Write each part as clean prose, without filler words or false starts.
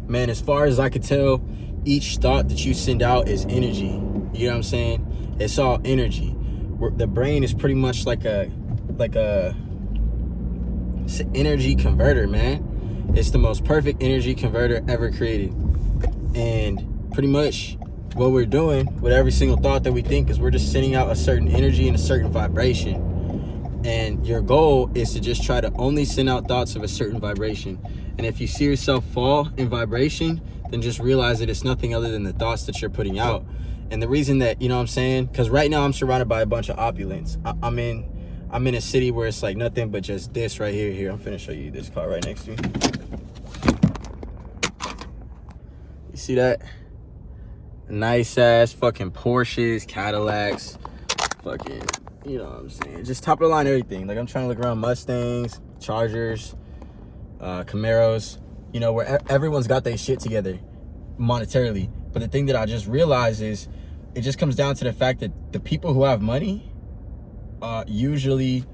man, as far as I could tell, each thought that you send out is energy. You know what I'm saying? It's all energy. The brain is pretty much like a it's an energy converter, man. It's the most perfect energy converter ever created. And pretty much what we're doing with every single thought that we think is we're just sending out a certain energy and a certain vibration. And your goal is to just try to only send out thoughts of a certain vibration. And if you see yourself fall in vibration, then just realize that it's nothing other than the thoughts that you're putting out. And the reason that, you know what I'm saying? Because right now I'm surrounded by a bunch of opulence. I'm in a city where it's like nothing but just this right here. Here, I'm finna show you this car right next to me. You see that? Nice ass fucking Porsches, Cadillacs, fucking, you know what I'm saying? Just top of the line everything. Like, I'm trying to look around Mustangs, Chargers, Camaros, you know, where everyone's got their shit together monetarily. But the thing that I just realized is it just comes down to the fact that the people who have money, usually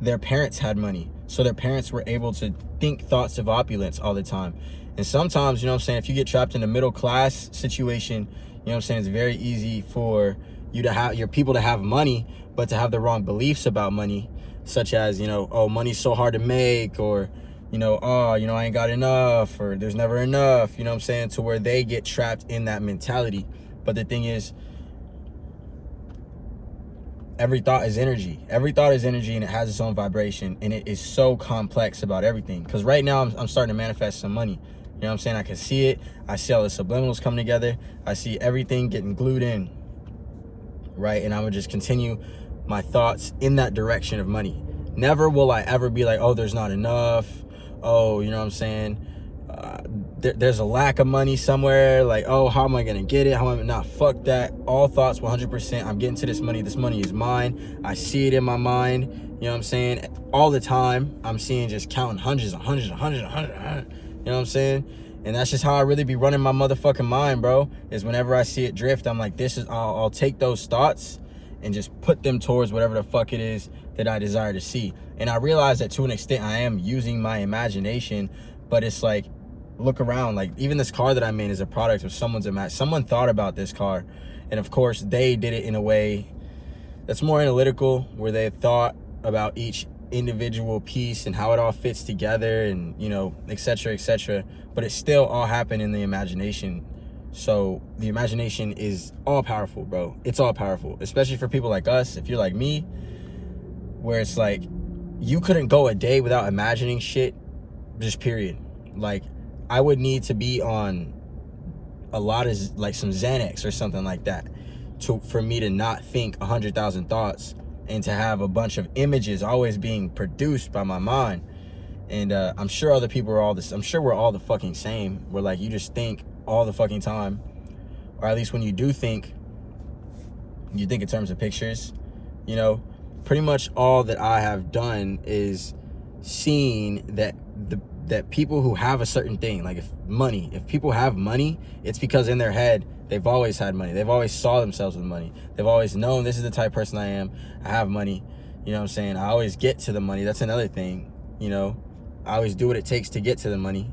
their parents had money. So their parents were able to think thoughts of opulence all the time. And sometimes, you know what I'm saying, if you get trapped in a middle class situation, you know what I'm saying, it's very easy for you to have your people to have money, but to have the wrong beliefs about money, such as, you know, oh, money's so hard to make, or, you know, oh, you know, I ain't got enough, or there's never enough, you know what I'm saying, to where they get trapped in that mentality. But the thing is, every thought is energy. Every thought is energy, and it has its own vibration, and it is so complex about everything. Because right now I'm starting to manifest some money. You know what I'm saying? I can see it. I see all the subliminals coming together. I see everything getting glued in, right? And I would just continue my thoughts in that direction of money. Never will I ever be like, oh, there's not enough. Oh, you know what I'm saying? There's a lack of money somewhere. Like, oh, how am I going to get it? How am I not? Fuck that. All thoughts 100%. I'm getting to this money. This money is mine. I see it in my mind. You know what I'm saying? All the time, I'm seeing just counting hundreds. You know what I'm saying? And that's just how I really be running my motherfucking mind, bro. Is whenever I see it drift, I'm like, I'll take those thoughts and just put them towards whatever the fuck it is that I desire to see. And I realize that to an extent I am using my imagination, but it's like, look around, like even this car that I'm in is a product of someone's imagination. Someone thought about this car, and of course they did it in a way that's more analytical, where they thought about each individual piece and how it all fits together, and, you know, etc. But it still all happened in the imagination. So the imagination is all powerful, bro. It's all powerful, especially for people like us. If you're like me, where it's like you couldn't go a day without imagining shit, just period. Like, I would need to be on a lot of, like, some Xanax or something like that for me to not think 100,000 thoughts, and to have a bunch of images always being produced by my mind. And I'm sure other people are all this. I'm sure we're all the fucking same. We're like, you just think all the fucking time, or at least when you do think, you think in terms of pictures. You know, pretty much all that I have done is seeing that that people who have a certain thing, like if people have money, it's because in their head they've always had money. They've always saw themselves with money. They've always known, this is the type of person I am. I have money. You know what I'm saying? I always get to the money. That's another thing. You know, I always do what it takes to get to the money.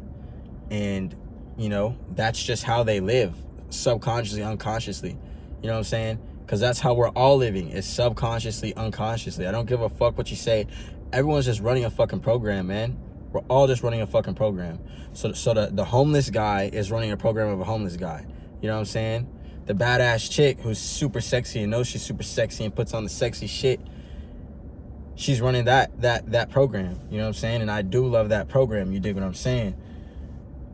And, you know, that's just how they live, subconsciously, unconsciously. You know what I'm saying? Because that's how we're all living, is subconsciously, unconsciously. I don't give a fuck what you say. Everyone's just running a fucking program, man. We're all just running a fucking program. So the homeless guy is running a program of a homeless guy. You know what I'm saying? The badass chick who's super sexy and knows she's super sexy and puts on the sexy shit, she's running that program. You know what I'm saying? And I do love that program. You dig what I'm saying?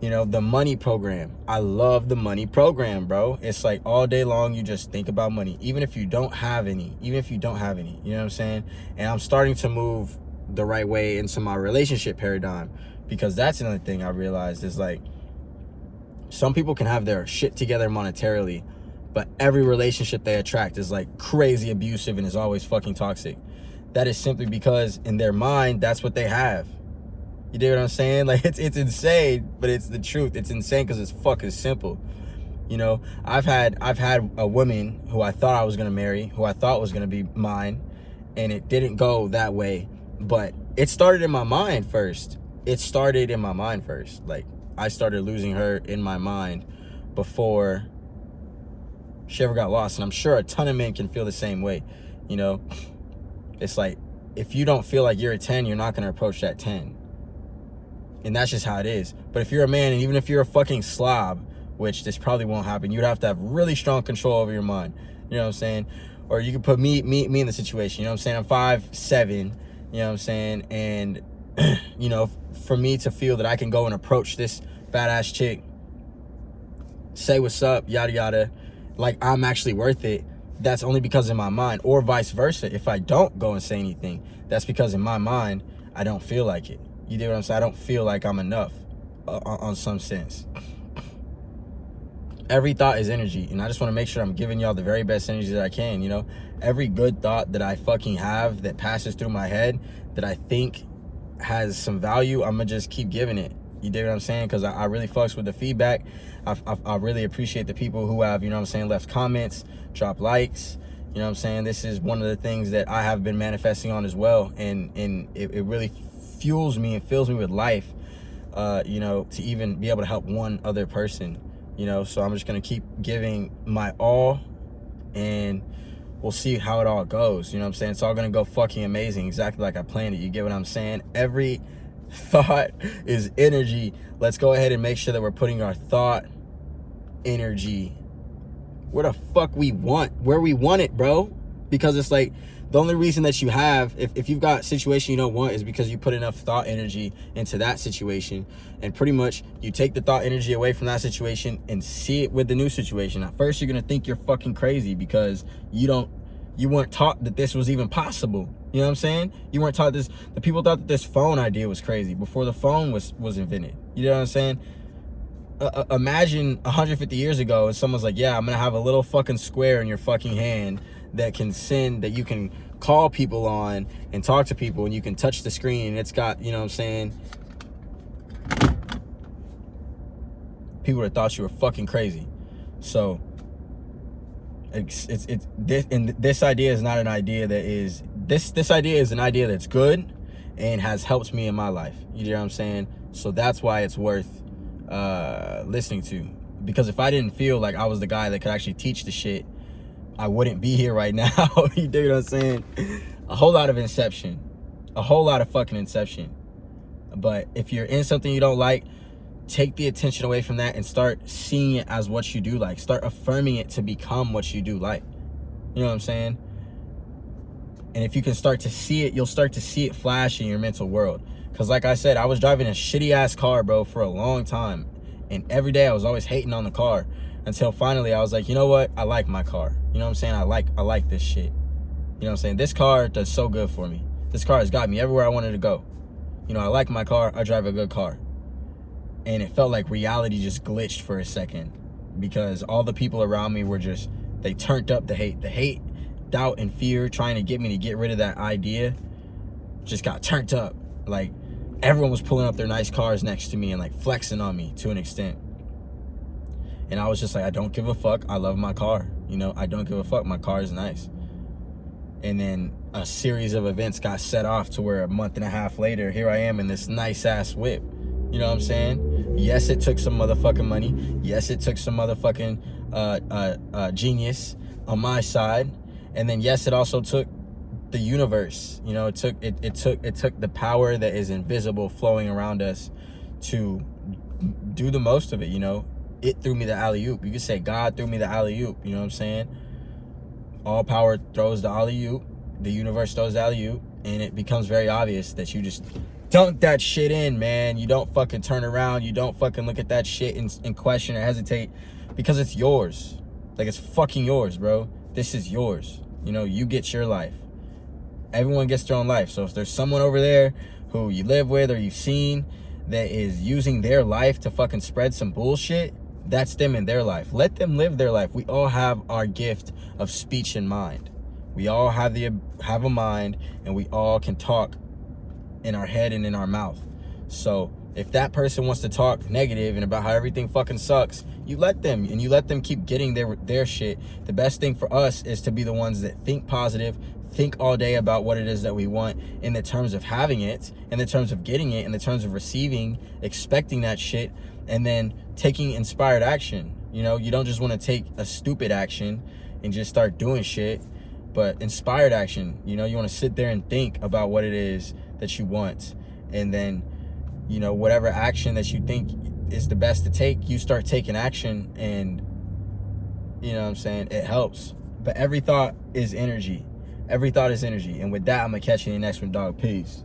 You know, the money program. I love the money program, bro. It's like all day long you just think about money, even if you don't have any. You know what I'm saying? And I'm starting to move the right way into my relationship paradigm, because that's another thing I realized is, like, some people can have their shit together monetarily, but every relationship they attract is like crazy abusive and is always fucking toxic. That is simply because in their mind, that's what they have. You dig what I'm saying? Like, it's insane, but it's the truth. It's insane because it's fucking simple. You know, I've had a woman who I thought I was gonna marry, who I thought was gonna be mine, and it didn't go that way. But it started in my mind first. Like, I started losing her in my mind before she ever got lost. And I'm sure a ton of men can feel the same way. You know, it's like, if you don't feel like you're a 10, you're not going to approach that 10. And that's just how it is. But if you're a man, and even if you're a fucking slob, which this probably won't happen, you'd have to have really strong control over your mind. You know what I'm saying? Or you could put me in the situation. You know what I'm saying? I'm 5'7", you know what I'm saying? And, you know, for me to feel that I can go and approach this badass chick, say what's up, yada, yada, like I'm actually worth it, that's only because in my mind. Or vice versa. If I don't go and say anything, that's because in my mind, I don't feel like it. You get what I'm saying? I don't feel like I'm enough on some sense. Every thought is energy, and I just want to make sure I'm giving y'all the very best energy that I can, you know? Every good thought that I fucking have that passes through my head that I think has some value, I'm going to just keep giving it. You dig what I'm saying? Because I really fucks with the feedback. I really appreciate the people who have, you know what I'm saying, left comments, drop likes. You know what I'm saying? This is one of the things that I have been manifesting on as well. And it really fuels me and fills me with life, you know, to even be able to help one other person, you know? So I'm just going to keep giving my all, and we'll see how it all goes. You know what I'm saying? It's all going to go fucking amazing, exactly like I planned it. You get what I'm saying? Every thought is energy. Let's go ahead and make sure that we're putting our thought energy where the fuck we want, where we want it, bro. Because it's like, the only reason that you have, if you've got a situation you don't want, is because you put enough thought energy into that situation. And pretty much you take the thought energy away from that situation and see it with the new situation. At first, you're going to think you're fucking crazy because you weren't taught that this was even possible. You know what I'm saying? You weren't taught this. The people thought that this phone idea was crazy before the phone was invented. You know what I'm saying? Imagine 150 years ago and someone's like, yeah, I'm going to have a little fucking square in your fucking hand that you can call people on and talk to people, and you can touch the screen, and it's got, you know what I'm saying? People would have thought you were fucking crazy. So this idea is not an idea that is, this idea is an idea that's good and has helped me in my life. You know what I'm saying? So that's why it's worth listening to. Because if I didn't feel like I was the guy that could actually teach the shit, I wouldn't be here right now. You dig what I'm saying? A whole lot of inception. A whole lot of fucking inception. But if you're in something you don't like, take the attention away from that and start seeing it as what you do like. Start affirming it to become what you do like. You know what I'm saying? And if you can start to see it, you'll start to see it flash in your mental world. Because like I said, I was driving a shitty ass car, bro, for a long time. And every day I was always hating on the car. Until finally I was like, you know what? I like my car. You know what I'm saying? I like this shit. You know what I'm saying? This car does so good for me. This car has got me everywhere I wanted to go. You know, I like my car. I drive a good car. And it felt like reality just glitched for a second. Because all the people around me were just, they turned up the hate. The hate, doubt, and fear trying to get me to get rid of that idea just got turned up. Like, everyone was pulling up their nice cars next to me and like flexing on me to an extent. And I was just like, I don't give a fuck. I love my car. You know, I don't give a fuck. My car is nice. And then a series of events got set off to where a month and a half later, here I am in this nice ass whip. You know what I'm saying? Yes, it took some motherfucking money. Yes, it took some motherfucking genius on my side. And then yes, it also took the universe. You know, it took the power that is invisible flowing around us to do the most of it, you know. It threw me the alley-oop. You could say God threw me the alley-oop. You know what I'm saying? All power throws the alley-oop. The universe throws the alley-oop. And it becomes very obvious that you just dunk that shit in, man. You don't fucking turn around. You don't fucking look at that shit and question or hesitate. Because it's yours. Like, it's fucking yours, bro. This is yours. You know, you get your life. Everyone gets their own life. So if there's someone over there who you live with or you've seen that is using their life to fucking spread some bullshit, that's them in their life. Let them live their life. We all have our gift of speech and mind. We all have a mind, and we all can talk in our head and in our mouth. So if that person wants to talk negative and about how everything fucking sucks, you let them, and you let them keep getting their shit. The best thing for us is to be the ones that think positive, think all day about what it is that we want in the terms of having it, in the terms of getting it, in the terms of receiving, expecting that shit, And then taking inspired action. You know, you don't just want to take a stupid action and just start doing shit, but inspired action. You know, you want to sit there and think about what it is that you want, and then, you know, whatever action that you think is the best to take, you start taking action, and you know what I'm saying, it helps. But every thought is energy. Every thought is energy. And with that, I'm gonna catch you in the next one, dog. Peace.